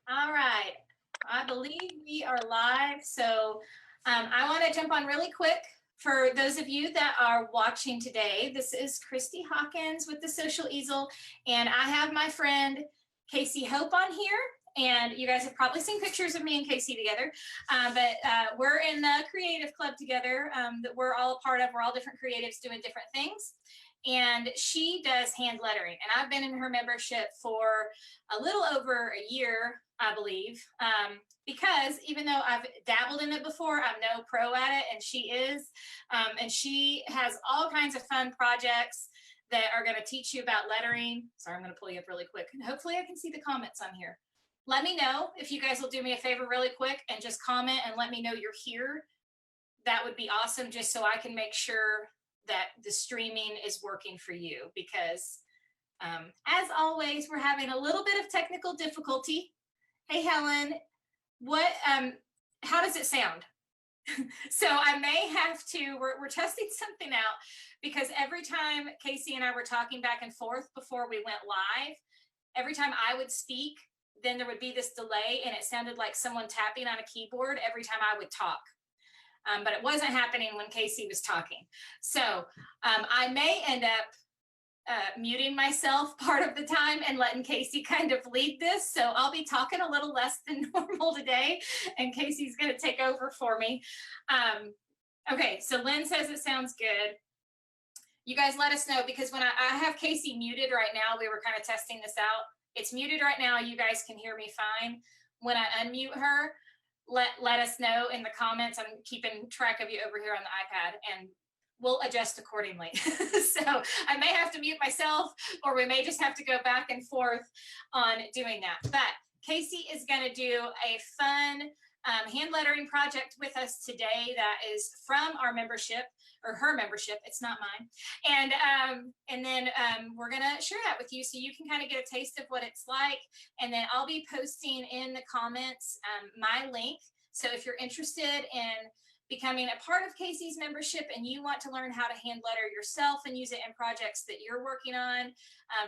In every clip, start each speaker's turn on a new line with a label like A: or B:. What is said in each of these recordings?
A: All right. I believe we are live. So I want to jump on really quick for those of you that are watching today. This is Christy Hawkins with the Social Easel, and I have my friend Kasey Hope on here. And you guys have probably seen pictures of me and Kasey together, but we're in the creative club together that we're all a part of. We're all different creatives doing different things. And she does hand lettering, and I've been in her membership for a little over a year, I believe, because even though I've dabbled in it before, I'm no pro at it, and she is. And she has all kinds of fun projects that are going to teach you about lettering. Sorry, I'm going to pull you up really quick, and hopefully I can see the comments on here. Let me know if you guys will do me a favor really quick and just comment and let me know you're here. That would be awesome, just so I can make sure that the streaming is working for you, because as always, we're having a little bit of technical difficulty. Hey, Helen, what, how does it sound? So I may have to, we're testing something out, because every time Kasey and I were talking back and forth before we went live, every time I would speak, then there would be this delay, and it sounded like someone tapping on a keyboard every time I would talk. But it wasn't happening when Kasey was talking. So I may end up muting myself part of the time and letting Kasey kind of lead this. So I'll be talking a little less than normal today, and Kasey's going to take over for me. Okay, so Lynn says it sounds good. You guys let us know, because when I have Kasey muted right now, we were kind of testing this out. It's muted right now. You guys can hear me fine. When I unmute her, let us know in the comments. I'm keeping track of you over here on the iPad, and we'll adjust accordingly. So I may have to mute myself, or we may just have to go back and forth on doing that. But Kasey is going to do a fun hand lettering project with us today that is from our membership, or her membership. It's not mine. And then we're going to share that with you, so you can kind of get a taste of what it's like. And then I'll be posting in the comments my link. So if you're interested in becoming a part of Kasey's membership and you want to learn how to hand letter yourself and use it in projects that you're working on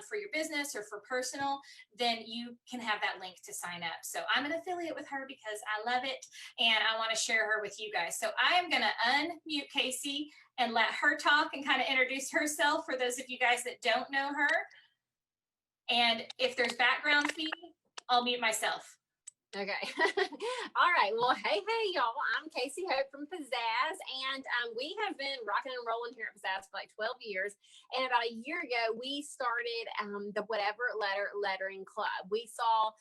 A: for your business or for personal, then you can have that link to sign up. So I'm an affiliate with her because I love it, and I want to share her with you guys. So I am going to unmute Kasey and let her talk and kind of introduce herself for those of you guys that don't know her. And if there's background feed, I'll mute myself.
B: Okay. All right. Well, hey, y'all. I'm Kasey Hope from Pizzazz, and we have been rocking and rolling here at Pizzazz for like 12 years. And about a year ago, we started the Whatever Letter Lettering Club. We saw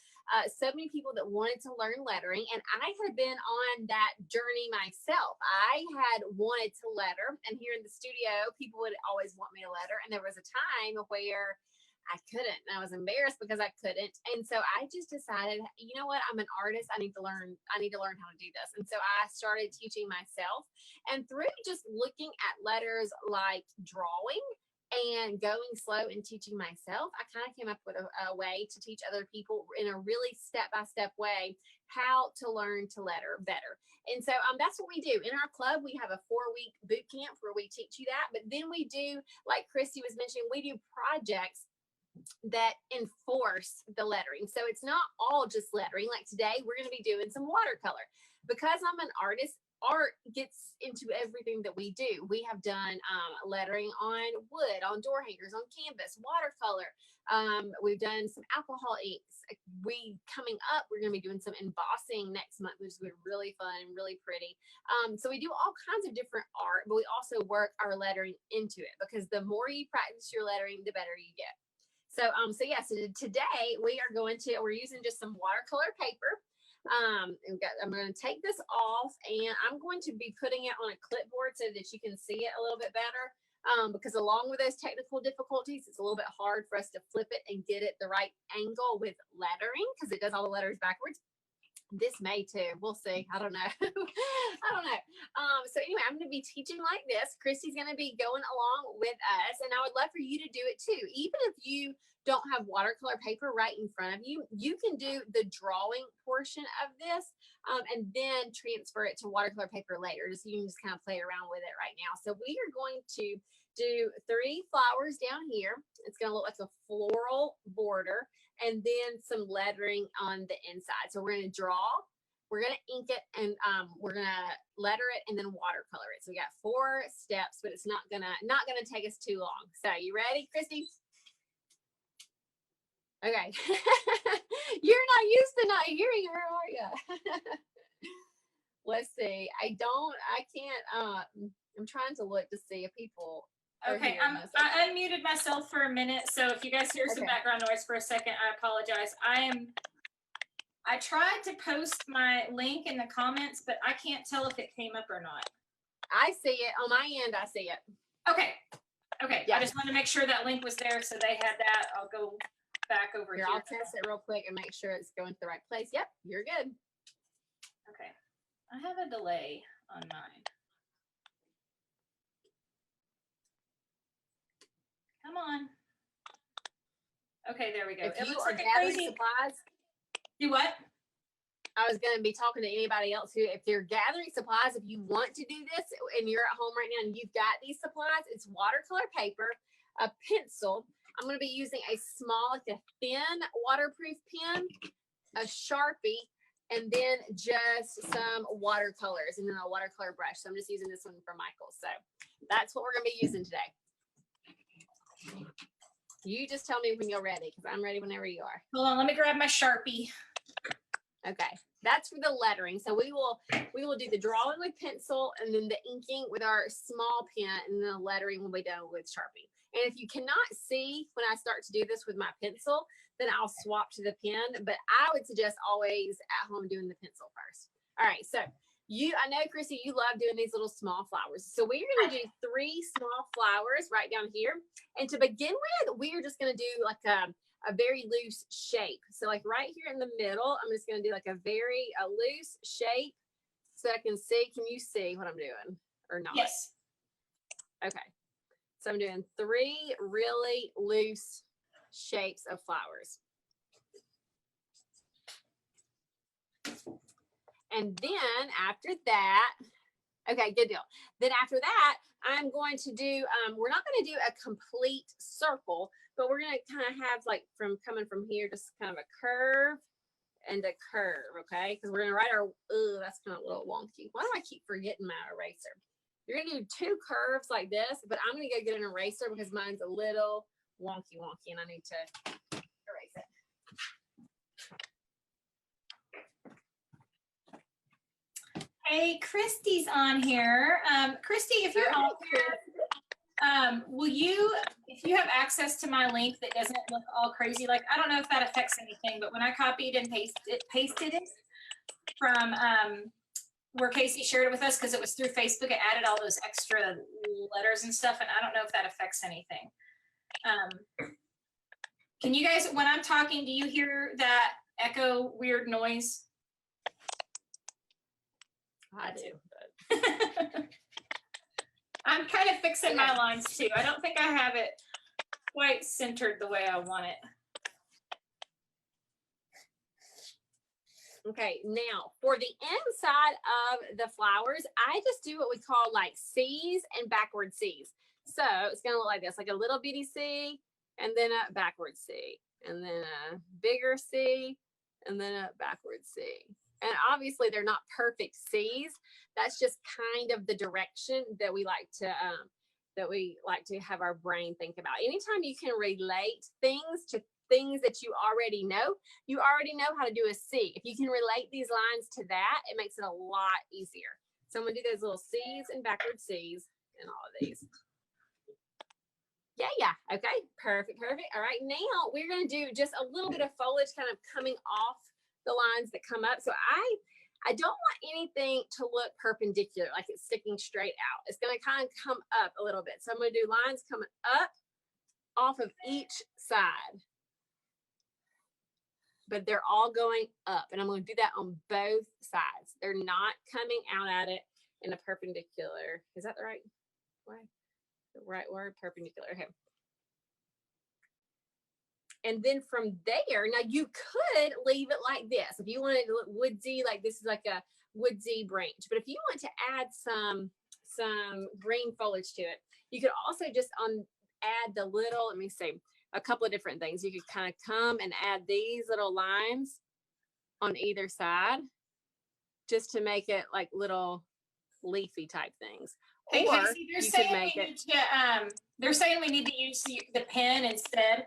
B: so many people that wanted to learn lettering, and I had been on that journey myself. I had wanted to letter, and here in the studio, people would always want me to letter, and there was a time where I couldn't, and I was embarrassed because I couldn't. And so I just decided, you know what, I'm an artist. I need to learn how to do this. And so I started teaching myself, and through just looking at letters like drawing and going slow and teaching myself, I kind of came up with a way to teach other people in a really step-by-step way how to learn to letter better. And so that's what we do. In our club, we have a 4-week boot camp where we teach you that. But then we do, like Christy was mentioning, we do projects that enforce the lettering. So it's not all just lettering. Like today, we're going to be doing some watercolor. Because I'm an artist, art gets into everything that we do. We have done lettering on wood, on door hangers, on canvas, watercolor. We've done some alcohol inks. Coming up, we're going to be doing some embossing next month, which is really fun and really pretty. So we do all kinds of different art, but we also work our lettering into it, because the more you practice your lettering, the better you get. So today we're using just some watercolor paper. I'm going to take this off, and I'm going to be putting it on a clipboard so that you can see it a little bit better. Because along with those technical difficulties, it's a little bit hard for us to flip it and get it the right angle with lettering, because it does all the letters backwards. This may too. We'll see. I don't know. So anyway, I'm going to be teaching like this. Christy's going to be going along with us, and I would love for you to do it too. Even if you don't have watercolor paper right in front of you, you can do the drawing portion of this and then transfer it to watercolor paper later. So you can just kind of play around with it right now. So we are going to do 3 flowers down here. It's going to look like a floral border and then some lettering on the inside. So we're going to draw, we're going to ink it, and we're going to letter it and then watercolor it. So we got 4 steps, but it's not gonna take us too long. So you ready, Christy? Okay. You're not used to not hearing her, are you? Let's see. I can't, I'm trying to look to see if people are
A: Okay,
B: hearing this.
A: I unmuted myself for a minute, so if you guys hear some background noise for a second, I apologize. I tried to post my link in the comments, but I can't tell if it came up or not.
B: I see it. On my end, I see it.
A: Okay. Okay.
B: Yeah.
A: I just wanted to make sure that link was there, so they had that. I'll go back over here.
B: I'll test it real quick and make sure it's going to the right place. Yep, you're good.
A: Okay. I have a delay on mine. Come on. Okay, there we go.
B: If
A: It
B: you
A: looks
B: are
A: like a
B: gathering
A: crazy.
B: supplies,
A: Do what?
B: I was going to be talking to anybody else who, if they're gathering supplies, if you want to do this and you're at home right now and you've got these supplies, it's watercolor paper, a pencil. I'm going to be using a small, like a thin waterproof pen, a Sharpie, and then just some watercolors and then a watercolor brush. So I'm just using this one for Michael. So that's what we're going to be using today. You just tell me when you're ready, because I'm ready whenever you are.
A: Hold on, let me grab my Sharpie.
B: Okay, that's for the lettering. So we will do the drawing with pencil and then the inking with our small pen, and then the lettering will be done with Sharpie. And if you cannot see when I start to do this with my pencil, then I'll swap to the pen. But I would suggest always at home doing the pencil first. All right, so I know, Chrissy, you love doing these little small flowers. So we're going to do 3 small flowers right down here. And to begin with, we are just going to do like a very loose shape. So like right here in the middle, I'm just going to do like a loose shape so I can see. Can you see what I'm doing or not?
A: Yes.
B: Okay. So I'm doing 3 really loose shapes of flowers. And then after that, okay, good deal. Then after that, I'm going to do, we're not going to do a complete circle, but we're going to kind of have like coming from here, just kind of a curve and a curve, okay? Because we're going to write our, that's kind of a little wonky. Why do I keep forgetting my eraser? You're going to do 2 curves like this, but I'm going to go get an eraser because mine's a little wonky and I need to erase it.
A: Hey, Christy's on here. Christy, if you're on here, if you have access to my link that doesn't look all crazy, like, I don't know if that affects anything, but when I copied and pasted it from where Kasey shared it with us, because it was through Facebook, it added all those extra letters and stuff, and I don't know if that affects anything. Can you guys, when I'm talking, do you hear that echo weird noise?
B: I do. But
A: I'm kind of fixing my lines too. I don't think I have it quite centered the way I want it.
B: Okay, now for the inside of the flowers, I just do what we call like C's and backward C's. So it's gonna look like this, like a little bitty C, and then a backward C, and then a bigger C, and then a backward C. And obviously they're not perfect C's. That's just kind of the direction that we like to have our brain think about. Anytime you can relate things to things that you already know how to do a C. If you can relate these lines to that, it makes it a lot easier. So I'm gonna do those little C's and backward C's in all of these. Yeah. Okay, perfect. All right, now we're gonna do just a little bit of foliage kind of coming off the lines that come up. So I don't want anything to look perpendicular, like it's sticking straight out. It's gonna kind of come up a little bit. So I'm gonna do lines coming up off of each side. But they're all going up, and I'm going to do that on both sides. They're not coming out at it in a perpendicular. Is that the right way? The right word, perpendicular. Okay. And then from there, now you could leave it like this. If you wanted to look woodsy, like this is like a woodsy branch. But if you want to add some some green foliage to it. You could also just add the little, let me see, a couple of different things. You could kind of come and add these little lines on either side just to make it like little leafy type things.
A: Hey,
B: or
A: Kasey,
B: you could make it.
A: They're saying we need to use the pen instead.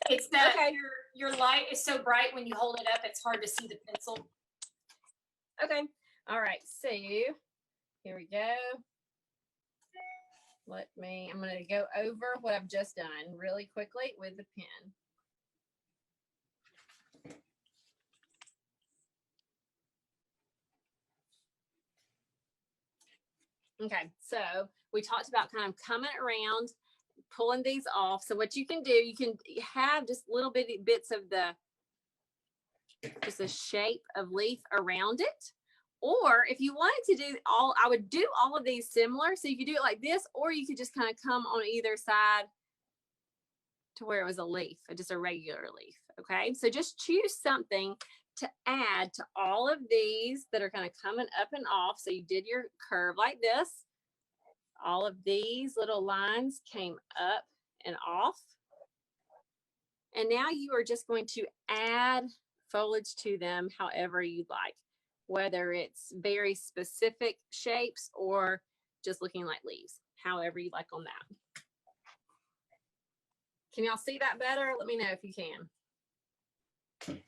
A: It's that
B: Okay.
A: your light is so bright when you hold it up, it's hard to see the pencil.
B: Okay. All right. So here we go. I'm going to go over what I've just done really quickly with the pen. Okay, so we talked about kind of coming around, pulling these off. So what you can do, you can have just little bitty bits of just a shape of leaf around it. Or if you wanted to do I would do all of these similar. So you could do it like this, or you could just kind of come on either side to where it was a leaf, just a regular leaf. Okay, so just choose something to add to all of these that are kind of coming up and off. So you did your curve like this. All of these little lines came up and off. And now you are just going to add foliage to them however you'd like, whether it's very specific shapes or just looking like leaves, however you like on that. Can y'all see that better? Let me know if you can.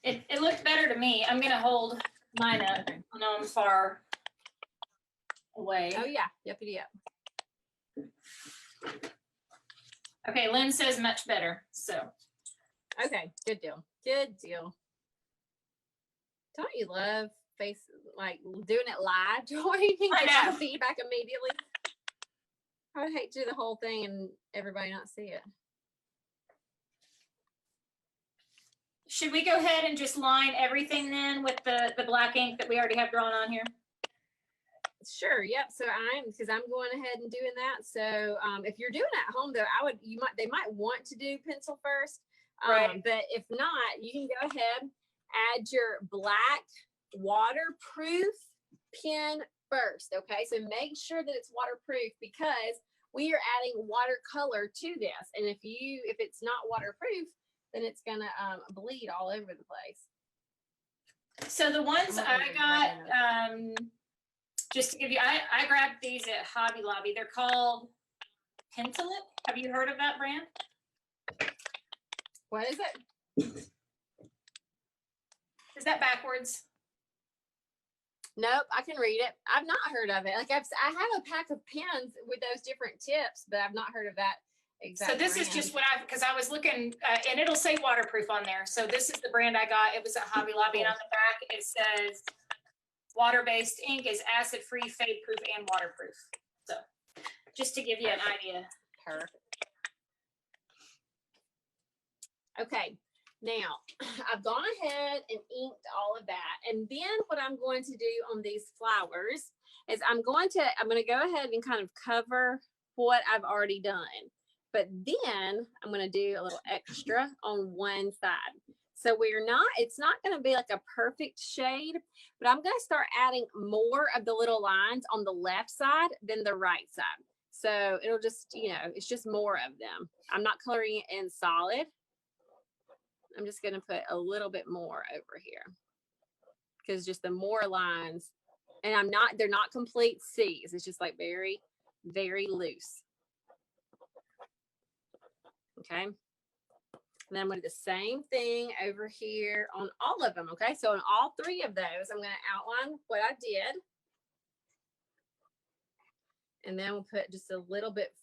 A: It looked better to me. I'm gonna hold mine up. I know I'm far away.
B: Oh yeah, yep.
A: Okay, Lynn says much better. So
B: okay, good deal. Good deal. Don't you love like doing it live, Joy? You can get that feedback immediately. I would hate to do the whole thing and everybody not see it.
A: Should we go ahead and just line everything then with the black ink that we already have drawn on here?
B: Sure. Yep. So because I'm going ahead and doing that. So if you're doing it at home though, they might want to do pencil first.
A: Right.
B: But if not, you can go ahead, add your black waterproof pen first. Okay. So make sure that it's waterproof because we are adding watercolor to this. And if it's not waterproof, then it's gonna bleed all over the place.
A: So the ones I got, just to give you, I grabbed these at Hobby Lobby. They're called Pentilip. Have you heard of that brand?
B: What is it?
A: Is that backwards?
B: Nope, I can read it. I've not heard of it. Like I have a pack of pens with those different tips, but I've not heard of that. Exactly.
A: So this is just what because I was looking and it'll say waterproof on there. So this is the brand I got. It was at Hobby Lobby, and on the back it says water-based ink is acid-free, fade-proof, and waterproof. So just to give you an idea.
B: Perfect. Okay, now I've gone ahead and inked all of that, and then what I'm going to do on these flowers is I'm going to go ahead and kind of cover what I've already done. But then I'm going to do a little extra on one side. So it's not going to be like a perfect shade, but I'm going to start adding more of the little lines on the left side than the right side. So it'll just, it's just more of them. I'm not coloring it in solid. I'm just going to put a little bit more over here because just the more lines, and they're not complete C's. It's just like very, very loose. Okay, and then I'm going to do the same thing over here on all of them. Okay, so on all three of those, I'm going to outline what I did. And then we'll put just a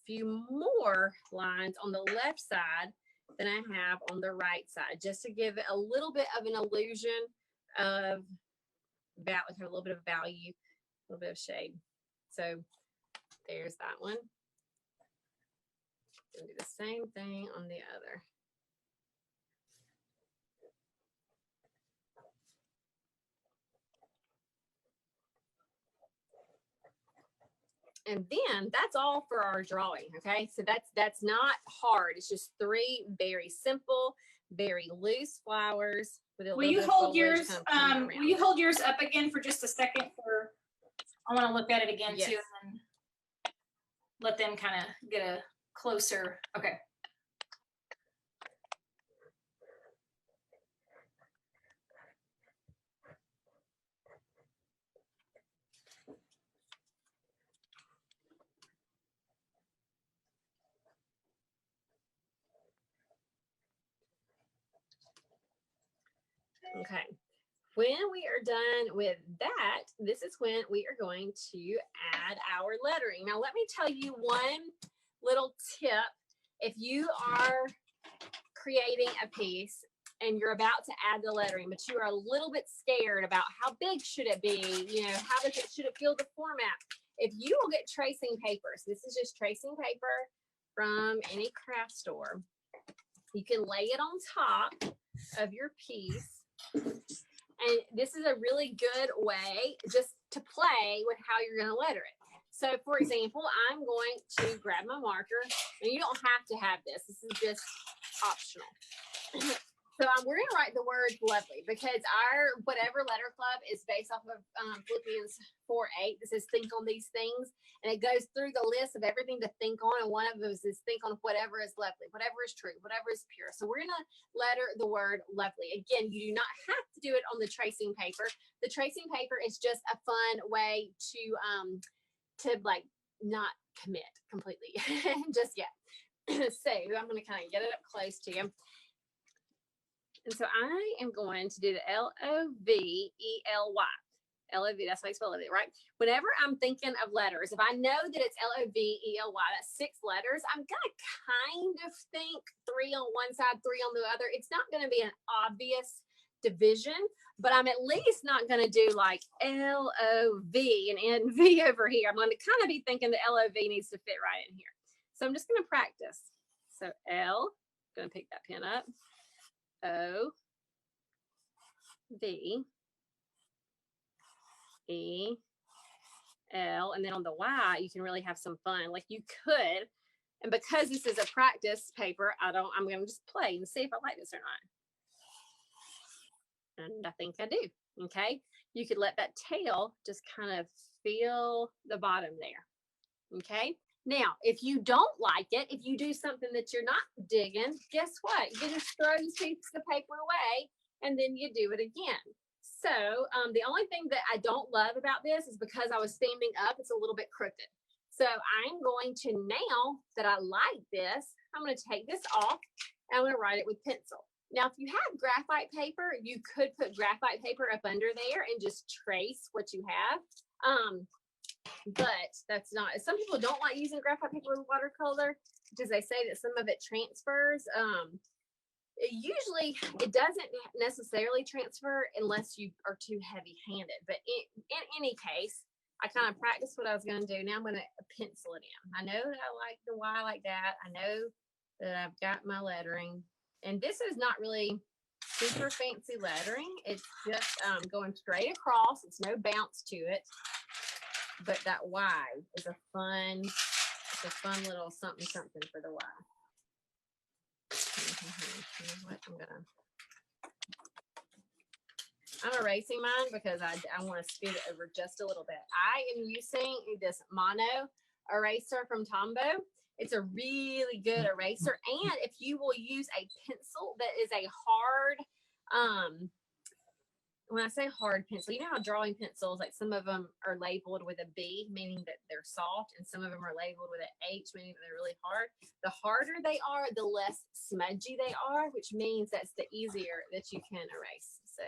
B: few more lines on the left side than I have on the right side, just to give it a little bit of an illusion of a little bit of value, a little bit of shade. So there's that one. And do the same thing on the other. And then that's all for our drawing. Okay, so that's not hard. It's just three very simple, very loose flowers with a
A: will you hold yours? Will you hold yours up again for just a second? I want to look at it again too. And let them kind of get a closer, okay.
B: Okay. When we are done with that, this is when we are going to add our lettering. Now, let me tell you one little tip. If you are creating a piece and you're about to add the lettering, but you are a little bit scared about how big should it be, how should it feel the format? If you will get tracing paper, so this is just tracing paper from any craft store, you can lay it on top of your piece. And this is a really good way just to play with how you're going to letter it. So, for example, I'm going to grab my marker, and you don't have to have this. This is just optional. So we're going to write the word lovely because our whatever letter club is based off of Philippians 4:8. This is think on these things. And it goes through the list of everything to think on. And one of those is think on whatever is lovely, whatever is true, whatever is pure. So we're going to letter the word lovely. Again, you do not have to do it on the tracing paper. The tracing paper is just a fun way to like not commit completely just yet. So I'm going to kind of get it up close to you. And so I am going to do the Lovely. L-O-V, that's how you spell it, right? Whenever I'm thinking of letters, if I know that it's Lovely, that's 6 letters, I'm going to kind of think 3 on one side, 3 on the other. It's not going to be an obvious division, but I'm at least not going to do like L-O-V and N-V over here. I'm going to kind of be thinking the L-O-V needs to fit right in here. So I'm just going to practice. So L, going to pick that pen up. O, V, E, L, and then on the Y, you can really have some fun. Like you could, and because this is a practice paper, I'm going to just play and see if I like this or not. And I think I do. Okay. You could let that tail just kind of feel the bottom there. Okay. Now, if you don't like it, if you do something that you're not digging, guess what? You just throw these pieces of paper away and then you do it again. So the only thing that I don't love about this is because I was standing up, it's a little bit crooked. So I'm going to, now that I like this, I'm going to take this off and I'm going to write it with pencil. Now, if you have graphite paper, you could put graphite paper up under there and just trace what you have. But that's not, some people don't like using graphite paper with watercolor because they say that some of it transfers. Usually it doesn't necessarily transfer unless you are too heavy handed. But in any case, I kind of practiced what I was going to do. Now I'm going to pencil it in. I know that I like the Y like that. I know that I've got my lettering. And this is not really super fancy lettering. It's just going straight across. It's no bounce to it. But that Y is a fun little something for the Y. You know what? I'm erasing mine because I want to scoot it over just a little bit. I am using this mono eraser from Tombow. It's a really good eraser. And if you will use a pencil that is a hard, when I say hard pencil, you know how drawing pencils, like some of them are labeled with a B, meaning that they're soft, and some of them are labeled with an H, meaning that they're really hard. The harder they are, the less smudgy they are, which means that's the easier that you can erase. So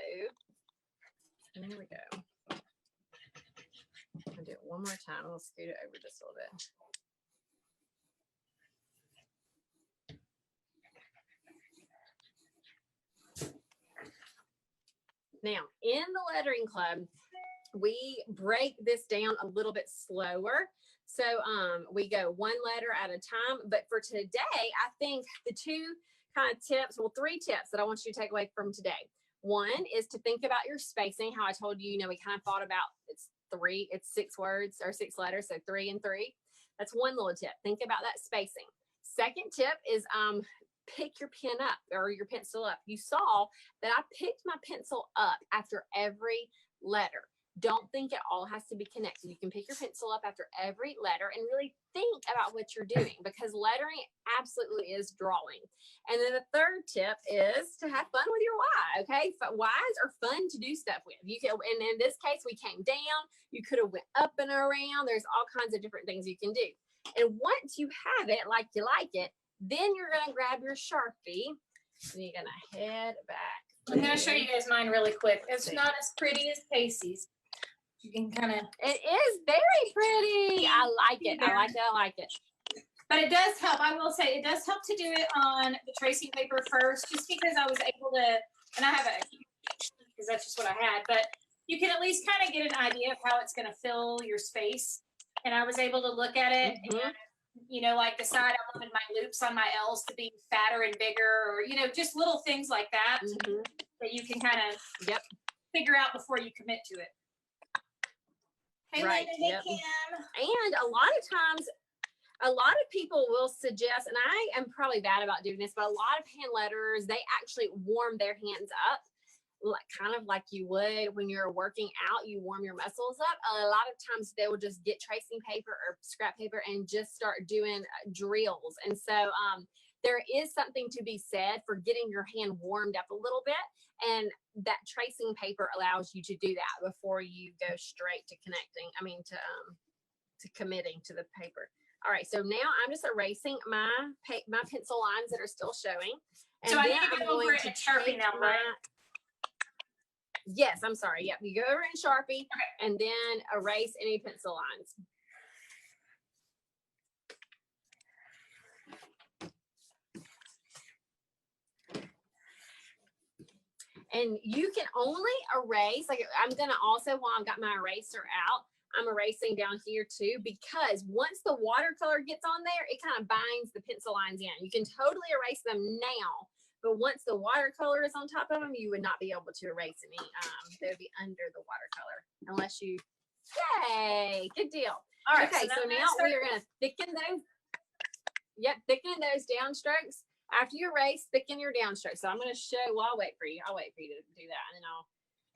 B: there we go. I'll do it one more time. I'll scoot it over just a little bit. Now, in the lettering club, we break this down a little bit slower. So we go one letter at a time. But for today, I think the 2 kind of tips, well, 3 tips that I want you to take away from today. One is to think about your spacing. How I told you, we kind of thought about it's 6 words or 6 letters, so 3 and 3. That's one little tip. Think about that spacing. Second tip is pick your pen up or your pencil up. You saw that I picked my pencil up after every letter. don't think it all has to be connected. You can pick your pencil up after every letter and really think about what you're doing, because lettering absolutely is drawing. And then the third tip is to have fun with your why. Okay, whys are fun to do stuff with. You can, and in this case, we came down. You could have went up and around. There's all kinds of different things you can do. And once you have it, like you like it, then you're gonna grab your Sharpie and you're gonna head back.
A: I'm gonna show you guys mine really quick. It's not as pretty as Kasey's. You can kind of.
B: It is very pretty. I like it. I like it. I like it.
A: But it does help. I will say it does help to do it on the tracing paper first, just because I was able to, and I have a, because that's just what I had, but you can at least kind of get an idea of how it's going to fill your space. And I was able to look at it and, you know, like decide I wanted my loops on my L's to be fatter and bigger, or, you know, just little things like that that you can kind of figure out before you commit to it. Hey,
B: right.
A: Linda, hey, Kim.
B: And a lot of times, a lot of people will suggest, and I am probably bad about doing this, but a lot of hand letterers, they actually warm their hands up, like kind of like you would when you're working out, you warm your muscles up. A lot of times they will just get tracing paper or scrap paper and just start doing drills. And so there is something to be said for getting your hand warmed up a little bit. And that tracing paper allows you to do that before you go straight to connecting. I mean, to committing to the paper. All right, so now I'm just erasing my pencil lines that are still showing. And
A: so I need to go over it in Sharpie now, right?
B: Yes, I'm sorry. Yep, you go over in Sharpie and then erase any pencil lines. And you can only erase, like I'm going to also, while I've got my eraser out, I'm erasing down here too, because once the watercolor gets on there, it kind of binds the pencil lines in. You can totally erase them now, but once the watercolor is on top of them, you would not be able to erase any. They would be under the watercolor unless you, yay, good deal. All right, okay, so now we are going to thicken those. Yep, thicken those down strokes. After you erase, thicken your down strokes. So I'm going to show, well, I'll wait for you. I'll wait for you to do that, and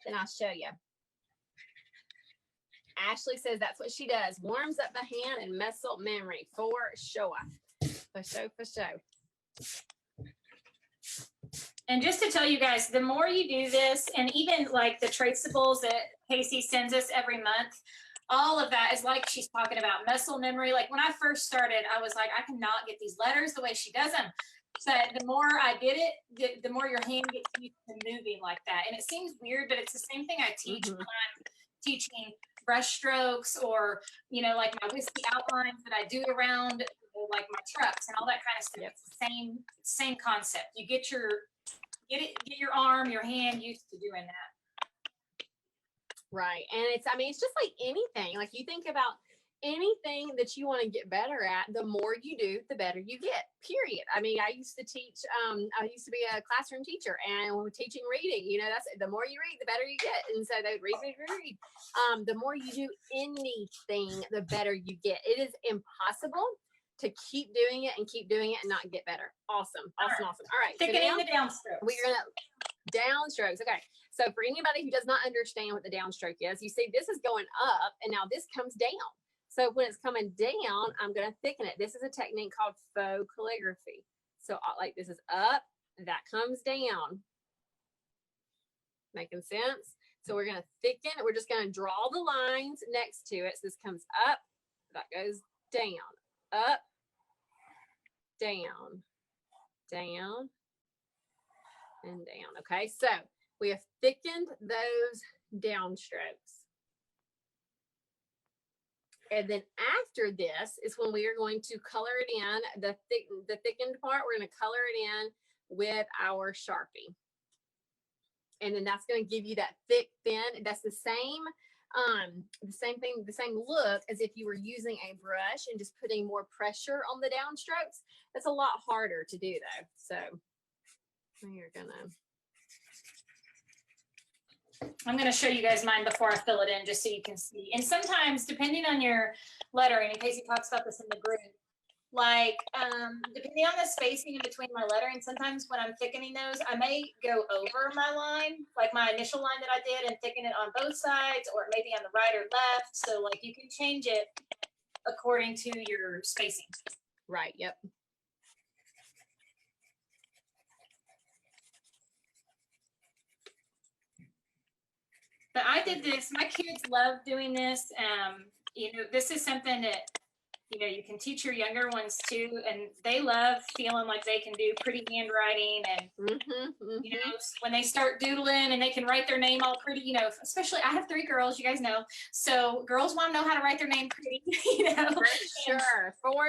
B: then I'll show you. Ashley says that's what she does. Warms up the hand and muscle memory for sure. For sure.
A: And just to tell you guys, the more you do this, and even like the traceables that Kasey sends us every month, all of that is like she's talking about muscle memory. Like when I first started, I was like, I cannot get these letters the way she does them. So the more I did it, the more your hand gets used to moving like that. And it seems weird, but it's the same thing I teach when I'm teaching brush strokes, or, you know, like my whiskey outlines that I do around, you know, like my trucks and all that kind of stuff. It's the same concept. You get your arm, your hand used to doing that.
B: Right. And it's just like anything. Like you think about anything that you want to get better at, the more you do, the better you get, period. I mean, I used to teach, I used to be a classroom teacher, and when we're teaching reading, you know, that's the more you read, the better you get. And so they would read. The more you do anything, the better you get. It is impossible to keep doing it and not get better. Awesome. All right.
A: Thickening the downstrokes.
B: We're going to downstrokes. Okay. So for anybody who does not understand what the downstroke is, you see this is going up and now this comes down. So when it's coming down, I'm going to thicken it. This is a technique called faux calligraphy. So like this is up, that comes down. Making sense? So we're going to thicken it. We're just going to draw the lines next to it. So this comes up, that goes down, up, down, down, and down. Okay, so we have thickened those downstrokes. And then after this is when we are going to color it in, the thickened part, we're going to color it in with our Sharpie. And then that's going to give you that thick, thin. That's the same thing, the same look as if you were using a brush and just putting more pressure on the downstrokes. That's a lot harder to do though. So
A: I'm going to show you guys mine before I fill it in, just so you can see. And sometimes, depending on your lettering, and Kasey talks about this in the group, like, depending on the spacing in between my lettering, sometimes when I'm thickening those, I may go over my line, like my initial line that I did, and thicken it on both sides, or maybe on the right or left. So like you can change it according to your spacing.
B: Right. Yep.
A: But I did this. My kids love doing this. You know, this is something that, you know, you can teach your younger ones too, and they love feeling like they can do pretty handwriting, and you know, when they start doodling and they can write their name all pretty, you know, especially I have 3 girls, you guys know, so girls want to know how to write their name pretty, you know.
B: For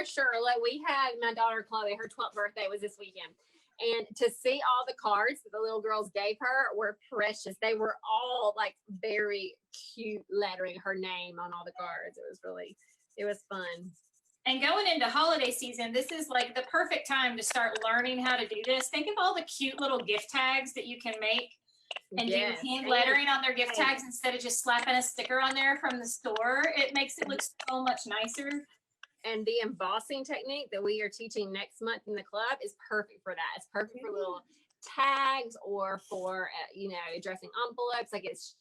B: sure. Like we had my daughter Chloe, her 12th birthday was this weekend. And to see all the cards that the little girls gave her were precious. They were all like very cute lettering her name on all the cards. It was fun.
A: And going into holiday season, this is like the perfect time to start learning how to do this. Think of all the cute little gift tags that you can make and do hand lettering on their gift tags instead of just slapping a sticker on there from the store. It makes it look so much nicer.
B: And the embossing technique that we are teaching next month in the club is perfect for that. It's perfect for little tags or for, you know, addressing envelopes. Like it's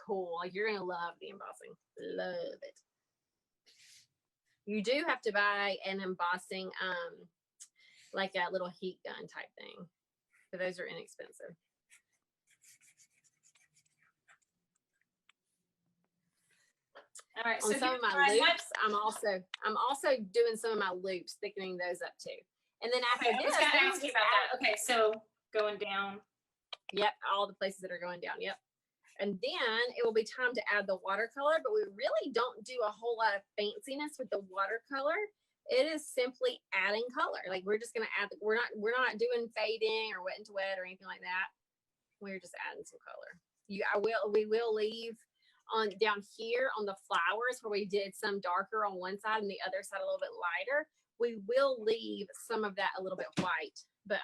B: cool. Like you're going to love the embossing. Love it. You do have to buy an embossing, like a little heat gun type thing. But those are inexpensive.
A: All right,
B: on
A: so
B: some of my loops, I'm also doing some of my loops, thickening those up too. And then after
A: this, I was gonna ask you about that. Okay, so going down.
B: Yep, all the places that are going down. Yep. And then it will be time to add the watercolor, but we really don't do a whole lot of fanciness with the watercolor. It is simply adding color. Like we're just gonna add. We're not doing fading or wet into wet or anything like that. We're just adding some color. We will leave on down here on the flowers where we did some darker on one side and the other side a little bit lighter. We will leave some of that a little bit white. But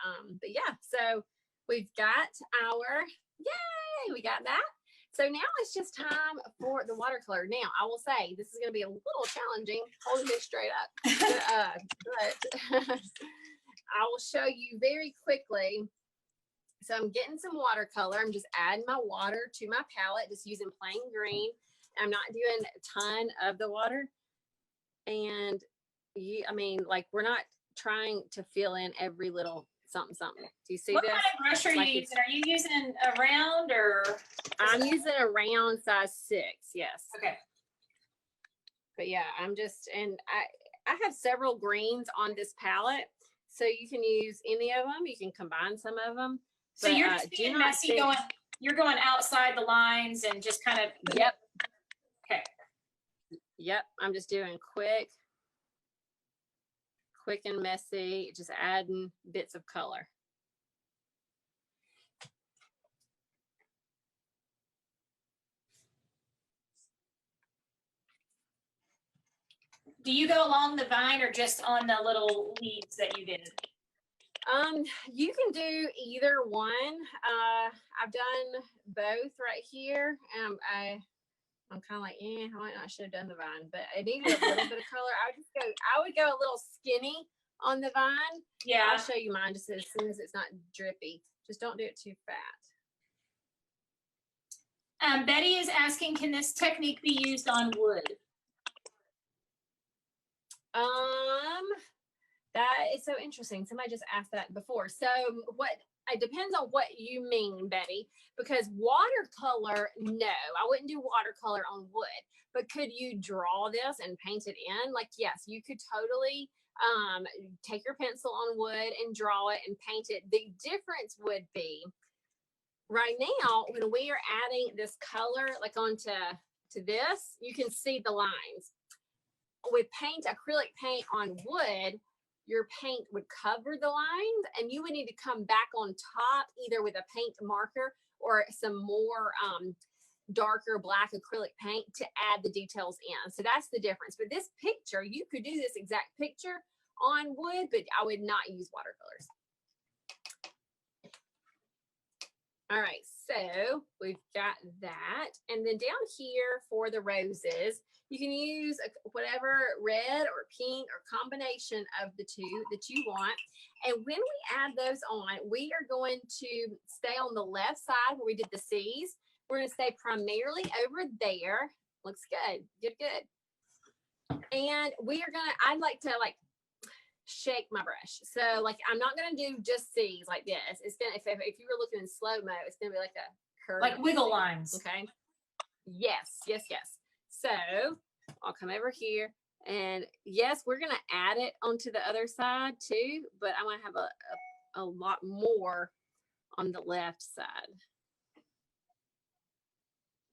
B: yeah, so we've got our, yay, we got that. So now it's just time for the watercolor. Now, I will say this is going to be a little challenging, holding this straight up, but I will show you very quickly. So I'm getting some watercolor. I'm just adding my water to my palette, just using plain green. I'm not doing a ton of the water. And I mean, like we're not trying to fill in every little something. Do you see
A: what
B: this?
A: What kind of brush are you using? Are you using a round or?
B: I'm using a round size 6, yes.
A: Okay.
B: But yeah, I'm just, and I have several greens on this palette. So you can use any of them. You can combine some of them.
A: So you're just being messy you're going outside the lines and just kind of.
B: Yep.
A: Okay.
B: Yep. I'm just doing quick and messy, just adding bits of color.
A: Do you go along the vine or just on the little leaves that you did?
B: You can do either one. I've done both right here. I'm kind of like, I might not should have done the vine, but I needed a little bit of color. I would go a little skinny on the vine.
A: Yeah.
B: I'll show you mine just as soon as it's not drippy. Just don't do it too fat.
A: Betty is asking, can this technique be used on wood?
B: That is so interesting. Somebody just asked that before. So it depends on what you mean, Betty, because watercolor, no, I wouldn't do watercolor on wood, but could you draw this and paint it in? Like, yes, you could totally take your pencil on wood and draw it and paint it. The difference would be right now, when we are adding this color like onto this, you can see the lines. With acrylic paint on wood, your paint would cover the lines and you would need to come back on top either with a paint marker or some more darker black acrylic paint to add the details in. So that's the difference. But this picture, you could do this exact picture on wood, but I would not use watercolors. All right, so we've got that. And then down here for the roses, you can use whatever red or pink or combination of the two that you want. And when we add those on, we are going to stay on the left side where we did the C's. We're going to stay primarily over there. Looks good. Good, good. And we are going to, I like to like shake my brush. So like, I'm not going to do just C's like this. It's going to, if you were looking in slow-mo, it's going to be like a curve.
A: Like wiggle lines.
B: Okay. Yes, yes, yes. So I'll come over here and yes, we're going to add it onto the other side too, but I'm going to have a lot more on the left side.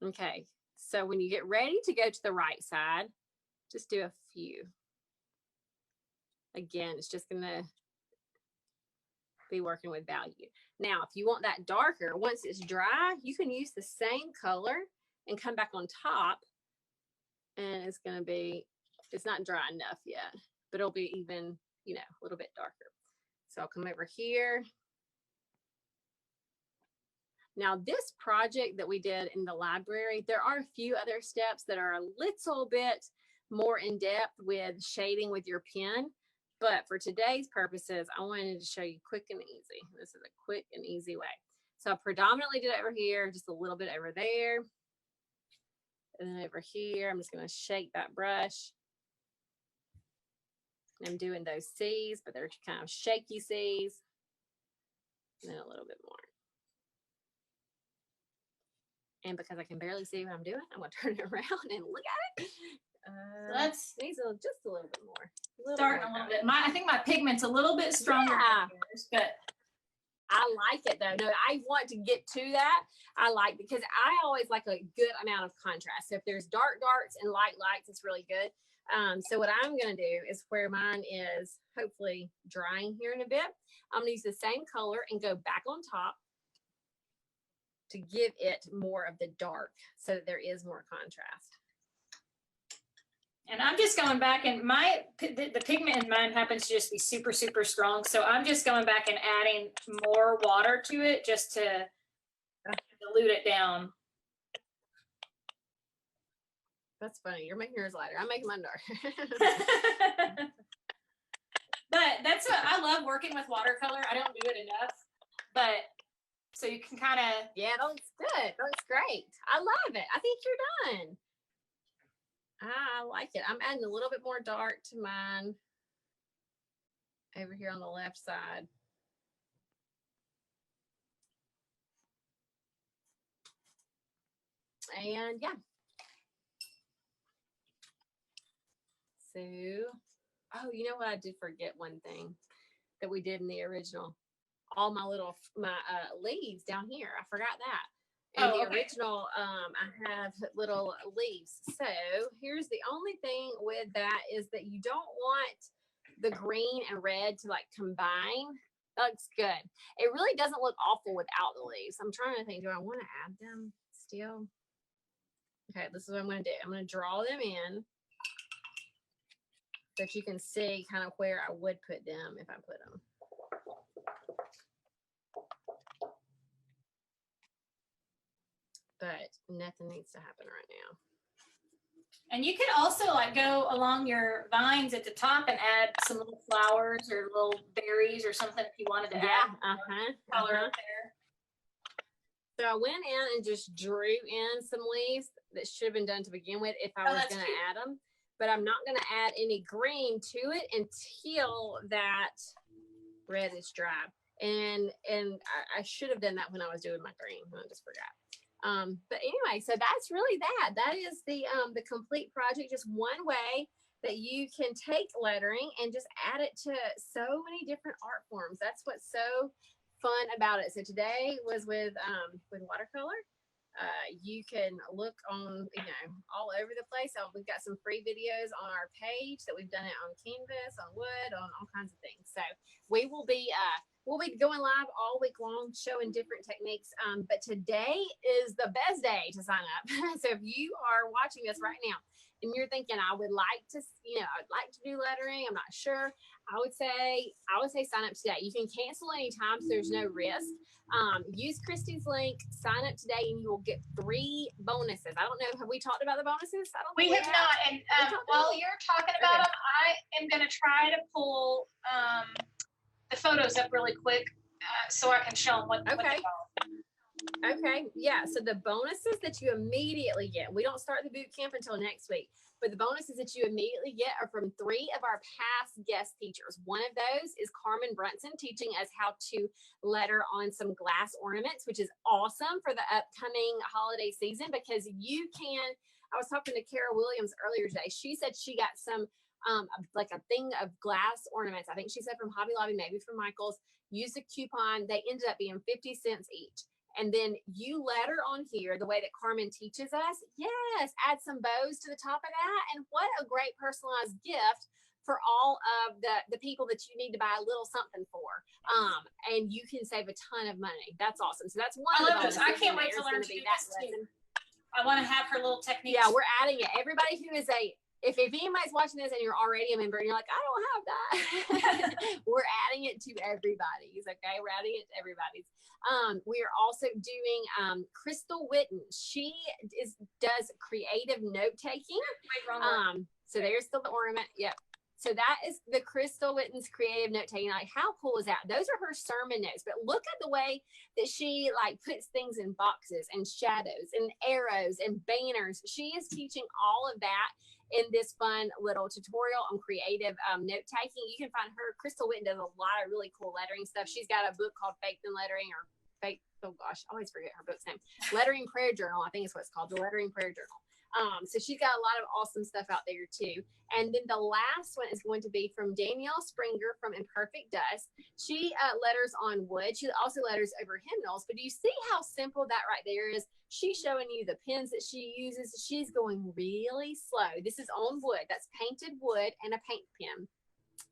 B: Okay. So when you get ready to go to the right side, just do a few. Again, it's just going to be working with value. Now, if you want that darker, once it's dry, you can use the same color and come back on top. And it's going to be, it's not dry enough yet, but it'll be even, you know, a little bit darker. So I'll come over here. Now, this project that we did in the library, there are a few other steps that are a little bit more in depth with shading with your pen. But for today's purposes, I wanted to show you quick and easy. This is a quick and easy way. So I predominantly did it over here, just a little bit over there. And then over here, I'm just going to shake that brush. I'm doing those C's, but they're kind of shaky C's. And then a little bit more. And because I can barely see what I'm doing, I'm going to turn it around and look at it.
A: So that's
B: needs just a little bit more.
A: Starting a little bit. I think my pigment's a little bit stronger
B: Yeah.
A: than yours, but
B: I like it though. No, I want to get to that. I like, because I always like a good amount of contrast. So if there's dark darks and light lights, it's really good. So what I'm going to do is, where mine is hopefully drying here in a bit, I'm going to use the same color and go back on top to give it more of the dark so that there is more contrast.
A: and I'm just going back, and the pigment in mine happens to just be super, super strong. So I'm just going back and adding more water to it just to dilute it down.
B: That's funny. You're making yours lighter. I'm making mine dark.
A: But that's what I love, working with watercolor. I don't do it enough, but so you can kind of.
B: Yeah, that looks good. That looks great. I love it. I think you're done. I like it. I'm adding a little bit more dark to mine over here on the left side. And yeah. So, oh, you know what? I did forget one thing that we did in the original. All my leaves down here. I forgot that. And the original, I have little leaves. So here's the only thing with that is that you don't want the green and red to like combine. That looks good. It really doesn't look awful without the leaves. I'm trying to think, do I want to add them still? Okay, this is what I'm going to do. I'm going to draw them in so that you can see kind of where I would put them if I put them. But nothing needs to happen right now.
A: And you could also like go along your vines at the top and add some little flowers or little berries or something if you wanted to add color up there.
B: So I went in and just drew in some leaves that should have been done to begin with if I was going to add them. But I'm not going to add any green to it until that red is dry. And I should have done that when I was doing my green. I just forgot. But anyway, so that's really that. That is the complete project. Just one way that you can take lettering and just add it to so many different art forms. That's what's so fun about it. So today was with watercolor. You can look on, all over the place. So we've got some free videos on our page that we've done it on canvas, on wood, on all kinds of things. So we will be we'll be going live all week long, showing different techniques. But today is the best day to sign up. So if you are watching this right now and you're thinking, I would like to, I'd like to do lettering, I'm not sure, I would say sign up today. You can cancel anytime, so there's no risk. Use Christy's link, sign up today, and you will get 3 bonuses. I don't know, have we talked about the bonuses? I don't
A: We
B: think
A: have not. And while you're talking about them, I am going to try to pull the photos up really quick so I can show them what they are.
B: Okay, yeah, so the bonuses that you immediately get, we don't start the boot camp until next week, but the bonuses that you immediately get are from 3 of our past guest teachers. One of those is Carmen Brunson, teaching us how to letter on some glass ornaments, which is awesome for the upcoming holiday season, because you can, I was talking to Kara Williams earlier today, she said she got some like a thing of glass ornaments, I think she said from Hobby Lobby, maybe from Michael's, used a coupon, they ended up being 50 cents each. And then you letter on here the way that Carmen teaches us. Yes, add some bows to the top of that. And what a great personalized gift for all of the people that you need to buy a little something for. And you can save a ton of money. That's awesome. So that's one.
A: I love this. I can't wait to learn to do this too. I want to have her little technique.
B: Yeah, we're adding it. Everybody who is if anybody's watching this and you're already a member and you're like, I don't have that, we're adding it to everybody's. Okay, we're adding it to everybody's. We are also doing Crystal Witten. She does creative note taking. So there's the ornament. Yep. So that is the Crystal Witten's creative note taking. Like, how cool is that? Those are her sermon notes. But look at the way that she puts things in boxes and shadows and arrows and banners. She is teaching all of that in this fun little tutorial on creative note taking. You can find her. Crystal Witten does a lot of really cool lettering stuff. She's got a book called Faith in Lettering, or Faith. Oh gosh, I always forget her book's name. Lettering Prayer Journal, I think is what it's called, the Lettering Prayer Journal. So she's got a lot of awesome stuff out there too. And then the last one is going to be from Danielle Springer from Imperfect Dust. She letters on wood. She also letters over hymnals. But do you see how simple that right there is? She's showing you the pens that she uses. She's going really slow. This is on wood. That's painted wood and a paint pen.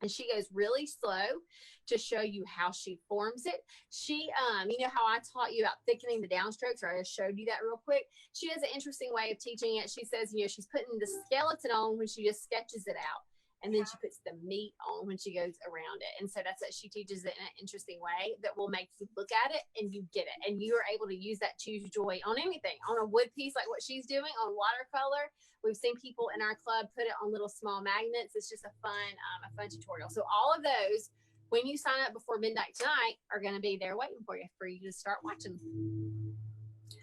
B: And she goes really slow to show you how she forms it. She, you know how I taught you about thickening the downstrokes, or I just showed you that real quick. She has an interesting way of teaching it. She says, she's putting the skeleton on when she just sketches it out. And then she puts the meat on when she goes around it. And so that's what she teaches it in an interesting way that will make you look at it and you get it. And you are able to use that choose joy on anything, on a wood piece like what she's doing, on watercolor. We've seen people in our club put it on little small magnets. It's just a fun tutorial. So all of those, when you sign up before midnight tonight, are going to be there waiting for you to start watching.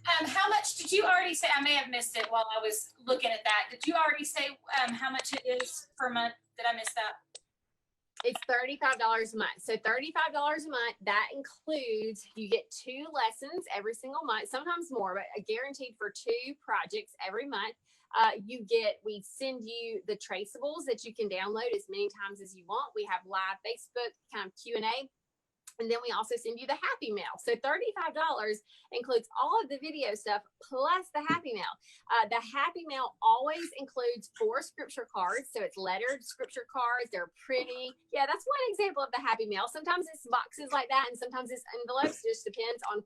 A: How much did you already say? I may have missed it while I was looking at that. Did you already say how much it is per month? Did I miss that?
B: It's $35 a month. So $35 a month, that includes, you get 2 lessons every single month, sometimes more, but guaranteed for 2 projects every month. We send you the traceables that you can download as many times as you want. We have live Facebook kind of Q&A. And then we also send you the Happy Mail. So $35 includes all of the video stuff plus the Happy Mail. The Happy Mail always includes 4 scripture cards. So it's lettered scripture cards. They're pretty. Yeah, that's one example of the Happy Mail. Sometimes it's boxes like that, and sometimes it's envelopes. It just depends on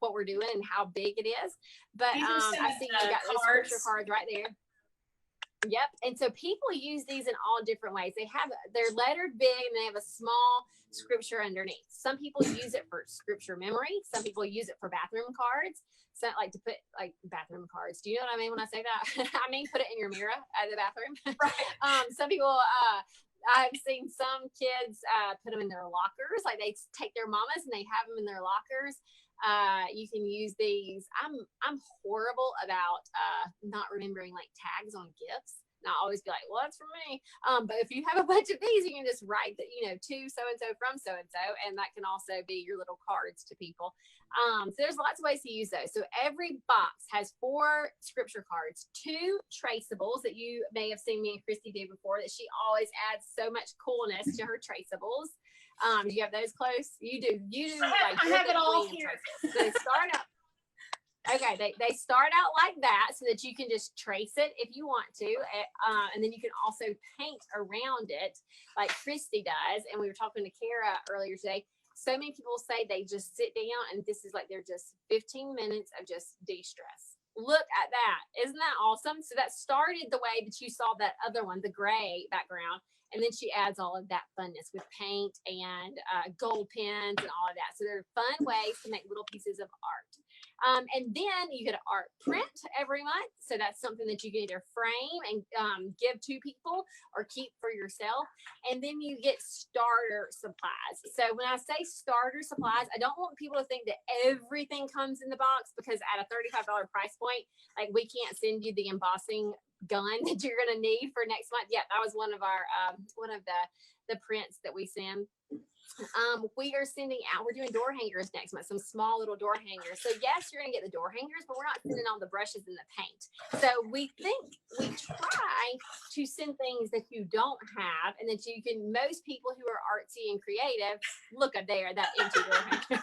B: what we're doing and how big it is. But I see you got those scripture cards right there. Yep. And so people use these in all different ways. They're lettered big and they have a small scripture underneath. Some people use it for scripture memory. Some people use it for bathroom cards. So like to put bathroom cards. Do you know what I mean when I say that? I mean, put it in your mirror at the bathroom. Right. Some people, I've seen some kids put them in their lockers. Like they take their mamas and they have them in their lockers. You can use these. I'm horrible about not remembering tags on gifts. And I always be like, well, that's for me. But if you have a bunch of these, you can just write that, to so-and-so from so-and-so. And that can also be your little cards to people. So there's lots of ways to use those. So every box has 4 scripture cards, 2 traceables that you may have seen me and Christy do before, that she always adds so much coolness to her traceables. Do you have those close? You do.
A: I have it all here.
B: So start up. Okay, they start out like that so that you can just trace it if you want to. And then you can also paint around it like Christy does. And we were talking to Kara earlier today. So many people say they just sit down and this is like they're just 15 minutes of just de-stress. Look at that. Isn't that awesome? So that started the way that you saw that other one, the gray background. And then she adds all of that funness with paint and gold pens and all of that. So there are fun ways to make little pieces of art. And then you get an art print every month. So that's something that you can either frame and give to people or keep for yourself. And then you get starter supplies. So when I say starter supplies, I don't want people to think that everything comes in the box, because at a $35 price point, like we can't send you the embossing gun that you're going to need for next month. Yeah, that was one of our one of the prints that we send. We are sending out, we're doing door hangers next month, some small little door hangers. So yes, you're going to get the door hangers, but we're not sending all the brushes and the paint. So we try to send things that you don't have and that you can, most people who are artsy and creative, look up there, that empty door hanger.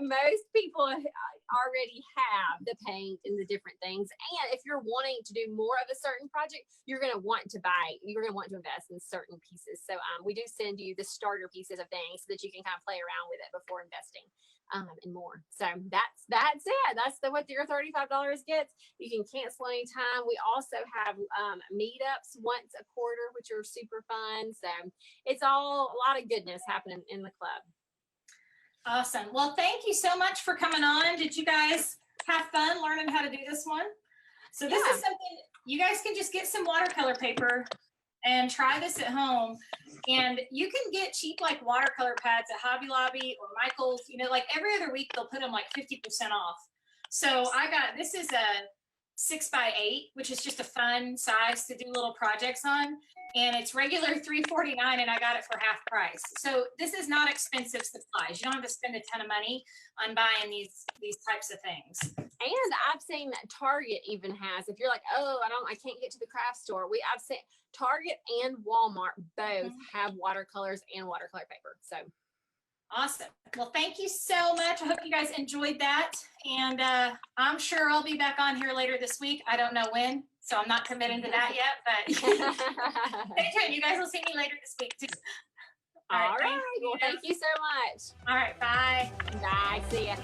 B: Most people already have the paint and the different things. And if you're wanting to do more of a certain project, you're going to want to invest in certain pieces. So we do send you the starter pieces of things so that you can kind of play around with it before investing and more. So that's it. That's what your $35 gets. You can cancel anytime. We also have meetups once a quarter, which are super fun. So it's all a lot of goodness happening in the club.
A: Awesome. Well, thank you so much for coming on. Did you guys have fun learning how to do this one? So this is something you guys can just get some watercolor paper and try this at home. And you can get cheap like watercolor pads at Hobby Lobby or Michael's. You know, like every other week they'll put them like 50% off. So this is a 6x8, which is just a fun size to do little projects on. And it's regular $3.49 and I got it for half price. So this is not expensive supplies. You don't have to spend a ton of money on buying these types of things.
B: And I've seen Target even has, if you're like, oh, I can't get to the craft store. I've seen Target and Walmart both have watercolors and watercolor paper. So
A: awesome. Well, thank you so much. I hope you guys enjoyed that. And I'm sure I'll be back on here later this week. I don't know when, so I'm not committing to that yet, but stay tuned. You guys will see me later this week too.
B: All right. Well, thank you so much.
A: All right. Bye.
B: Bye. See ya.